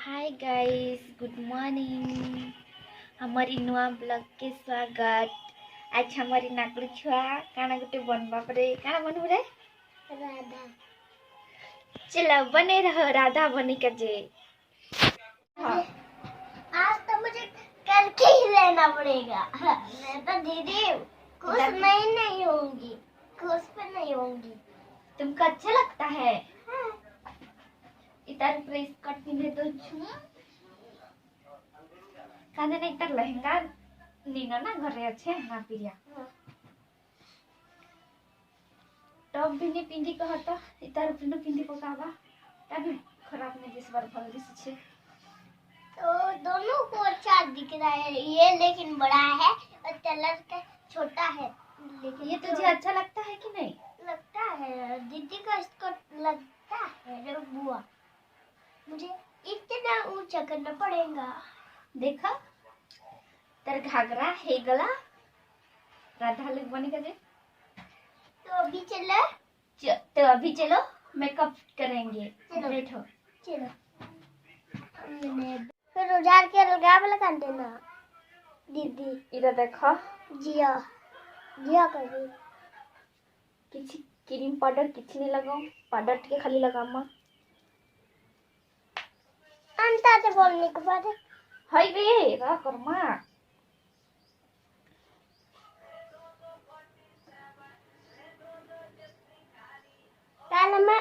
Hi guys, good morning. हमारी नुआ blog के स्वागत। आज हमारी नाकुड़ी छुआ काना गुटे बनबा परे काना बनबो रे राधा। चलो बने रहो राधा बनी का जे। हाँ। आज तो मुझे करके ही लेना पड़ेगा। मैं तो दीदी खुश नहीं होंगी, खुश पे नहीं होंगी। तुमको अच्छा लगता है? हाँ। इधर ऊपर स्कर्ट पिंधे तो काने नहीं तर लहंगा नीना ना घरे अच्छे ना पिरिया टॉप भी नहीं पिंधी कहता इधर ऊपर पिंधी पकावा तभी खराब नहीं दिस बार भल दिस छे। तो दोनों को अच्छा दिख रहा है ये, लेकिन बड़ा है और कलर का छोटा है। लेकिन ये तुझे अच्छा लगता है कि नहीं? लगता है दीदी का इसको लगता है रे बुआ। मुझे इतना ऊंचा करना पड़ेगा। देखा तेरे घाघरा है गला राधा लोग बने का जे। तो अभी चलो तो अभी चलो मेकअप करेंगे। चलो। बैठो चलो फिर उजाड़ के लगा लगा देना दीदी। इधर देखो जिया जिया कभी किसी क्रीम पाउडर किसी नहीं लगाओ पाउडर के खाली लगामा अंता से बोलने के बाद हाय रे रा कर्मा काल मैं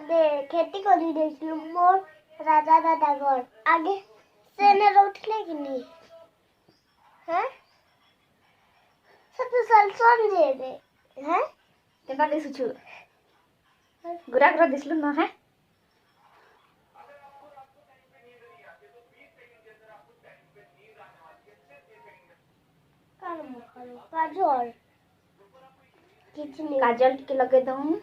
दे खेती करी देखी मोर राजा दादा घर आगे से ने उठले कि नहीं हैं सब सल समझे रे हैं केना दिसु छु गुरा गुरा दिसलु न है काल मुखल काजल किचनी काजल के लगे दऊं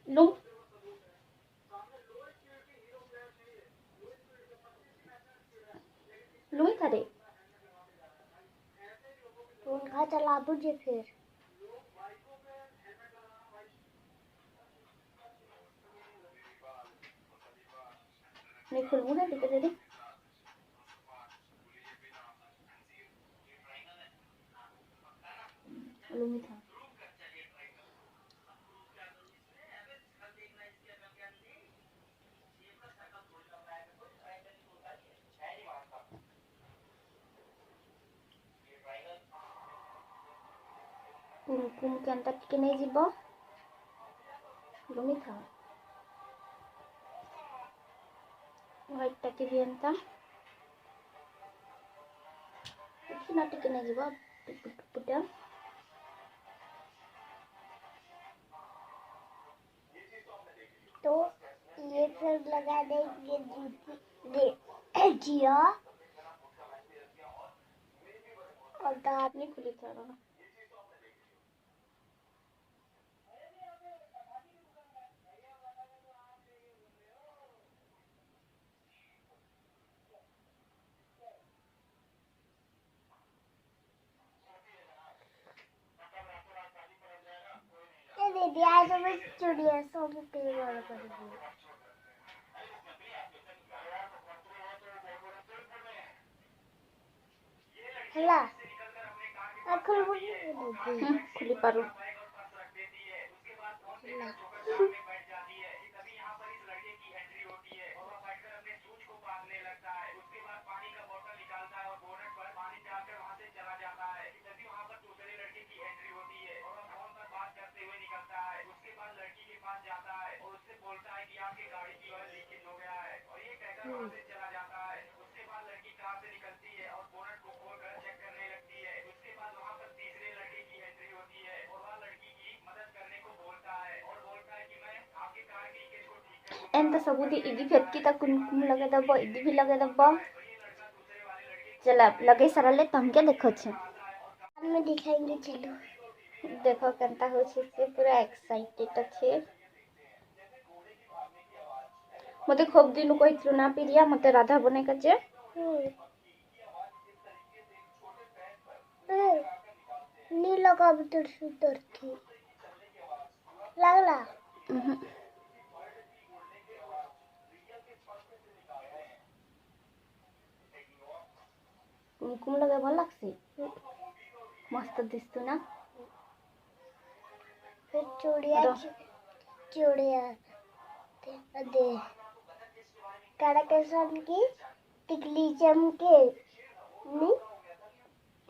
लू लुई करे उनका चला बुझे फिर नहीं खुलबू ना दिक्कत दे लूंगी था कुमकुम के अंदर के नहीं जीव लुंगी था व्हाइट टके भी अंता कुछ ना टिके नहीं जीव पुटा तो ये फिर लगा देंगे दे जिया और दांत नहीं खुली था दीदी आज मैं चिड़िया सो के पेड़ वाला करूँगी। हला खुली पारू एंत सबूती इदी फेटकी ता कुमकुम लगे दबो इदी भी लगे दबो चला लगे सरले तुम क्या देखो छे में दिखाएंगे। चलो देखो केनता हो छे से पूरा एक्साइटेड छे मते खूब दिन कहिथलु ना पिरिया मते राधा बने का जे नीला कबूतर सुतर थी लागला कुमकुम लगे भल लगसी मस्त दिसतु ना फिर चूड़िया चूड़िया दे कड़केशन की टिकली चमके नी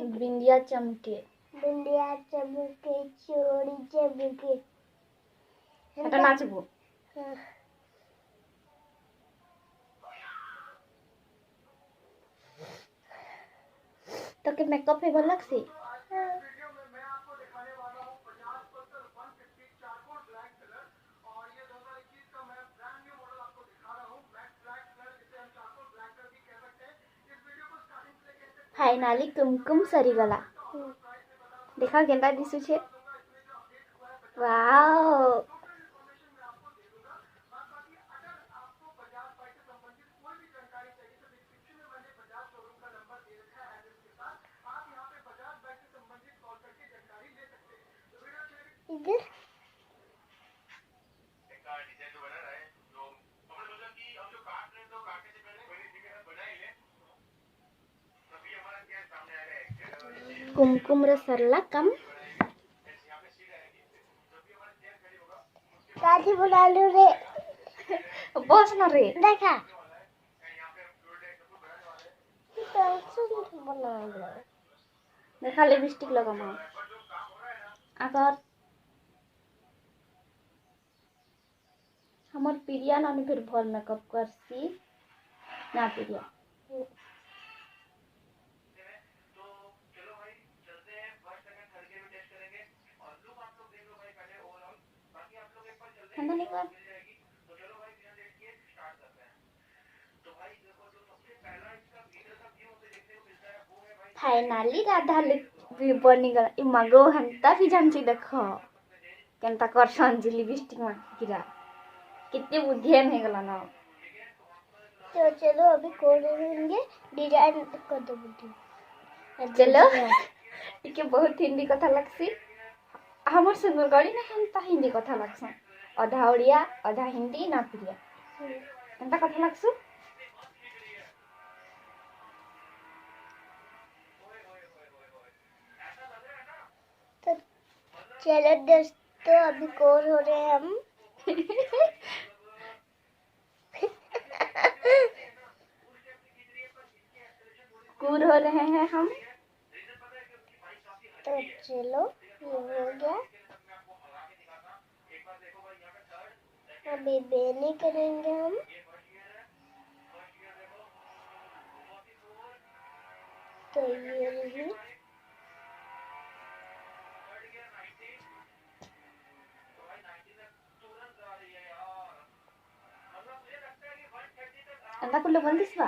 बिंदिया चमके बिंदिया चमके चोरी चमके এটা নাচবো हाँ, তোকে মেকআপ হে ভাল লাগছে हाँ। फाइनाली कुमकुम सरीगला देखा केनता दिसुछे वाओ इधर कुमकुम रे सरला कम काठी बुला लू रे बस न रे देखा बना लो देखा लिपस्टिक लगाम आकर हमर प्रिया नानी फिर भल मेकअप करसी ना प्रिया ठंडा नहीं कर फाइनाली राधा भी बनी गला इ मगो हंता भी जानची देखो केनता करसन जी लिपस्टिक में गिरा कितनी बुद्धियान है गला ना तो चलो अभी खोल देंगे डिजाइन कर दो बुद्धि चलो टिके बहुत हिंदी कथा लगसी हमर सुंदर गड़ी ना हंता हिंदी कथा लगसन आधा ओडिया आधा हिंदी ना प्रिया हंता कथा लगसु तो चलो दोस्तों अभी कोर हो रहे हैं हम कूल हो रहे हैं हम तो चलो ये हो गया अभी बेनी करेंगे हम तो ये रही अंदा कुल्लो बंद दिसवा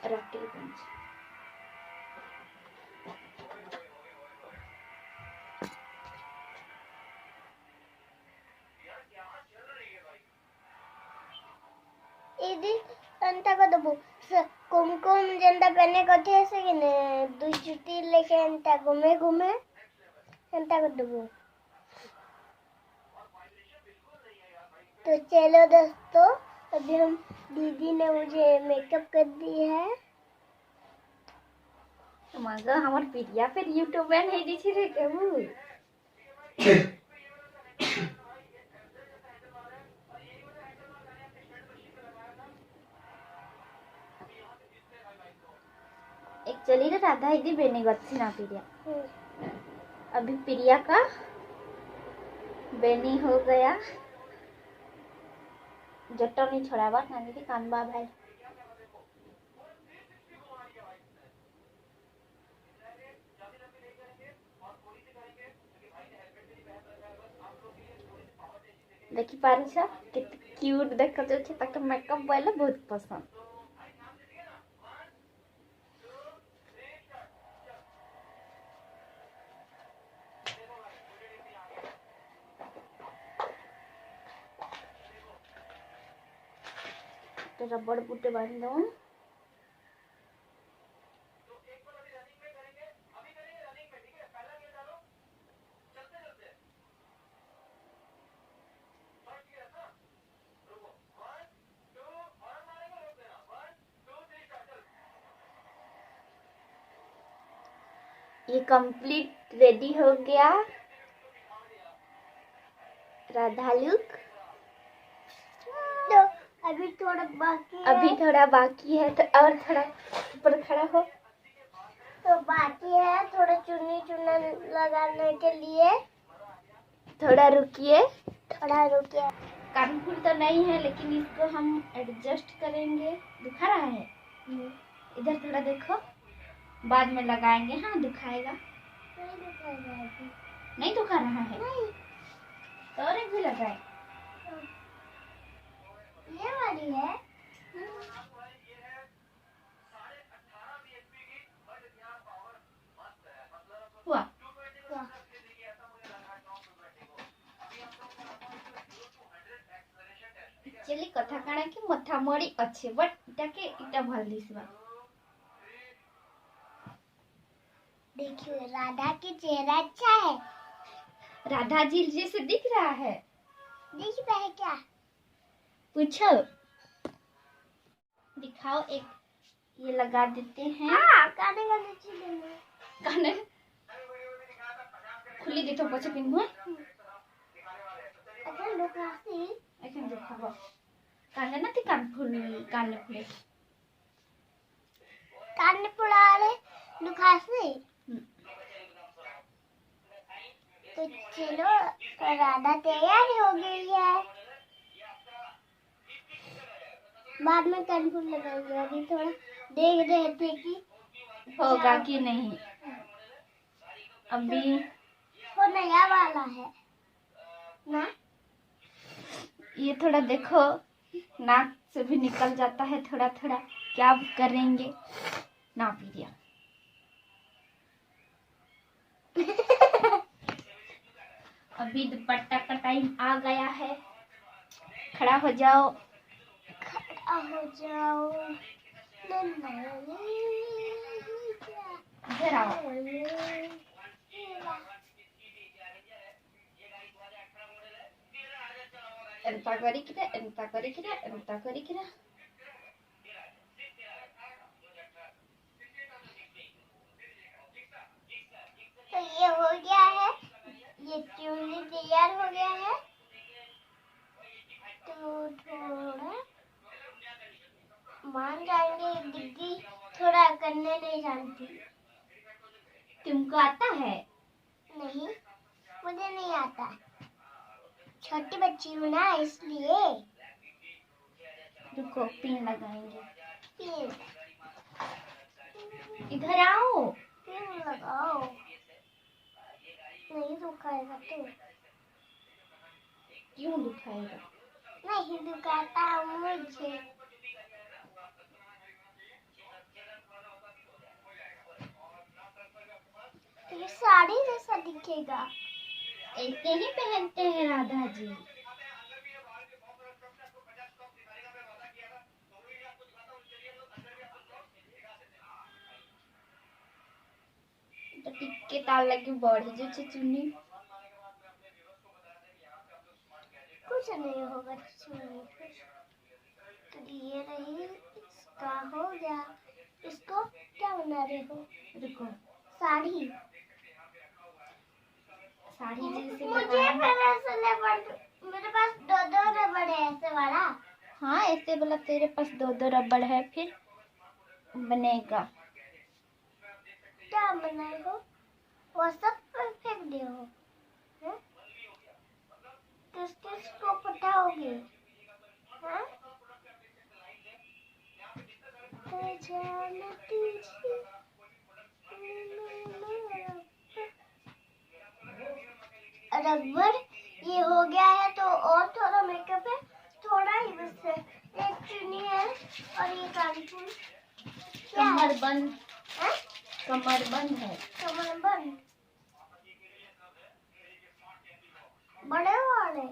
रट्टी पंच इदी अंता को दबो कुमकुम जनता पहने कथे ऐसे कि ने दु जुटी लेके अंता घूमे घूमे अंता को दबो तो चलो दोस्तों अभी हम दीदी ने मुझे मेकअप कर दी है मग हमर प्रिया फिर यूट्यूब में है दी रे केबू एक्चुअली रे राधा इदी बेनी गथी ना प्रिया अभी प्रिया का बेनी हो गया जट्टनी छोड़ावा नानी के कानबा भाई देखी पारू छ कित क्यूट देख छ तक मेकअप वाला बहुत पसंद रबड़ बूटे बांध दो ये कंप्लीट रेडी हो गया राधा लुक। तो अभी थोड़ा बाकी है। अभी थोड़ा बाकी है, तो और थोड़ा ऊपर खड़ा हो। तो बाकी है थोड़ा चुन्नी चुन्ना लगाने के लिए। थोड़ा रुकिए। थोड़ा रुकिए। कानफुल तो नहीं है, लेकिन इसको हम एडजस्ट करेंगे। दिखा रहा है, इधर थोड़ा देखो, बाद में लगाएंगे। हाँ दिखाएगा। नहीं दिखाएगा अभी। नहीं दिखा रहा है नहीं। तो और एक भी लगाए। ये वाली है। हुआ। वाह। एक्चुअली कथा काना कि मथा मड़ी अच्छे, बट इटाके इटा भल दिसबा। देखिए राधा की चेहरा अच्छा है। राधा जी जैसे दिख रहा है। दिख रहा है क्या? पूछो, दिखाओ। एक ये लगा देते हैं। काने का नीचे देना। काने खुली दे तो पछे पिनबो। अच्छा लोग आसी। एखन देखाबो काने नथी कान फुले। कान पुड़ाले लुकासी। तो चलो राधा तैयार हो गई है। बाद में कानपुर लगाएंगे। अभी थोड़ा देख रहे थे कि होगा कि नहीं। अभी वो नया वाला है ना। ये थोड़ा देखो, नाक से भी निकल जाता है थोड़ा थोड़ा। क्या करेंगे ना पीरिया। अभी दुपट्टा का टाइम आ गया है। खड़ा हो जाओ। खड़ा हो जाओ। इधर आओ। एंता करी किरा, एंता करी किरा, एंता करी किरा। तो ये हो गया है। ये चुन्नी तैयार हो गया है। तो थोड़ा मान जाएंगे। दीदी थोड़ा करने नहीं जानती। तुमको आता है? नहीं मुझे नहीं आता। छोटी बच्ची हूँ ना इसलिए। रुको पिन लगाएंगे। पिन इधर आओ। पिन लगाओ। नहीं दुखाएगा तो। क्यों दुखाएगा? नहीं दुखाता मुझे। तो ये साड़ी जैसा दिखेगा। ऐसे ही पहनते हैं राधा जी। तो टिक्के ताल लगी बढ़ी जो चुन्नी। कुछ नहीं होगा चुन्नी। तो ये रही, इसका हो गया। इसको क्या बना रहे हो? रुको, साड़ी। साड़ी जैसे मुझे बनाना। फिर ऐसे रबड़। मेरे पास दो रबड़ है ऐसे वाला। हाँ ऐसे वाला तेरे पास दो रबड़ है, फिर बनेगा। क्या बनाए हो? वो सब फेंक दे हो। किस किस को पटाओगे? हाँ? रबड़ ये हो गया है। तो और थोड़ा मेकअप है। थोड़ा ही बस है। एक चुन्नी है और ये कानफुल। कमर बंद। है? कमर बंद है। कमर बंद। बड़े वाले।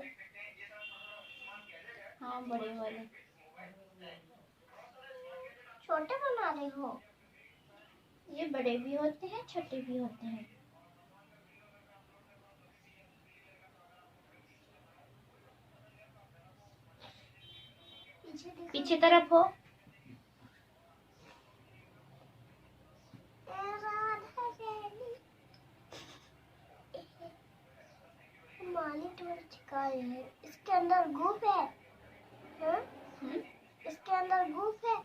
हाँ बड़े वाले। छोटे बना रहे हो? ये बड़े भी होते हैं, छोटे भी होते हैं। पीछे तरफ हो। चिका है, इसके अंदर गुफ है। हाँ? इसके अंदर गुफ है।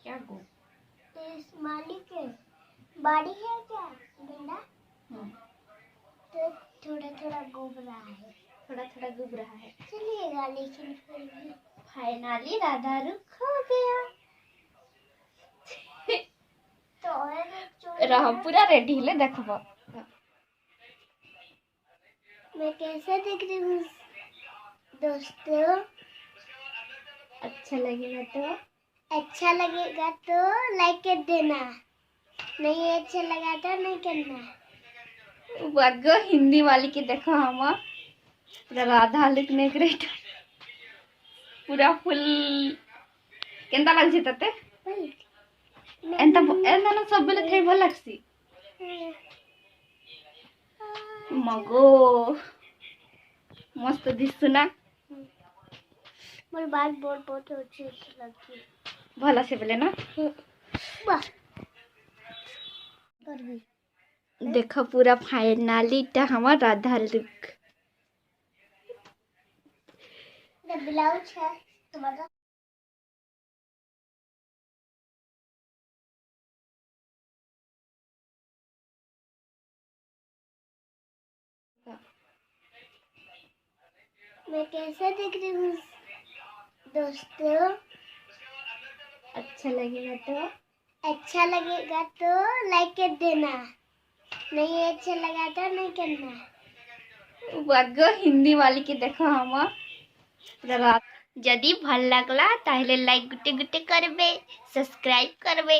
क्या गो? इस मालिक है बाड़ी है क्या बिंदा? तो थोड़ा थोड़ा घूम रहा है, थोड़ा थोड़ा डूब रहा है। चलिएगा, लेकिन फिर भी फाइनली राधा रुक हो गया। तो और एक चोर रह है। पूरा रेडी ले देखबो। मैं कैसे दिख रही हूँ दोस्तों? अच्छा लगेगा तो अच्छा लगेगा तो लाइक कर देना, नहीं अच्छा लगा तो नहीं करना। वग हिंदी वाली के देखो हम पूरा राधा लिखने ग्रेट पूरा फुल केंता लाग छी तते एंता एंता ना सब बेले थे भल लागसी मगो मस्त दिसुना मोर बात बहुत बहुत अच्छी लगी। भला से बेले ना बस कर भी देखो पूरा फाइनली टा हमार राधा लुक ब्लाउज है तुम्हारा। मैं कैसे दिख रही हूँ दोस्तों? अच्छा लगेगा तो अच्छा लगेगा तो लाइक कर देना, नहीं अच्छा लगा तो नहीं करना। वग हिंदी वाली के देखो हम पूरा जदि भल लागला ताहले लाइक गुटे गुटे करबे, सब्सक्राइब करबे।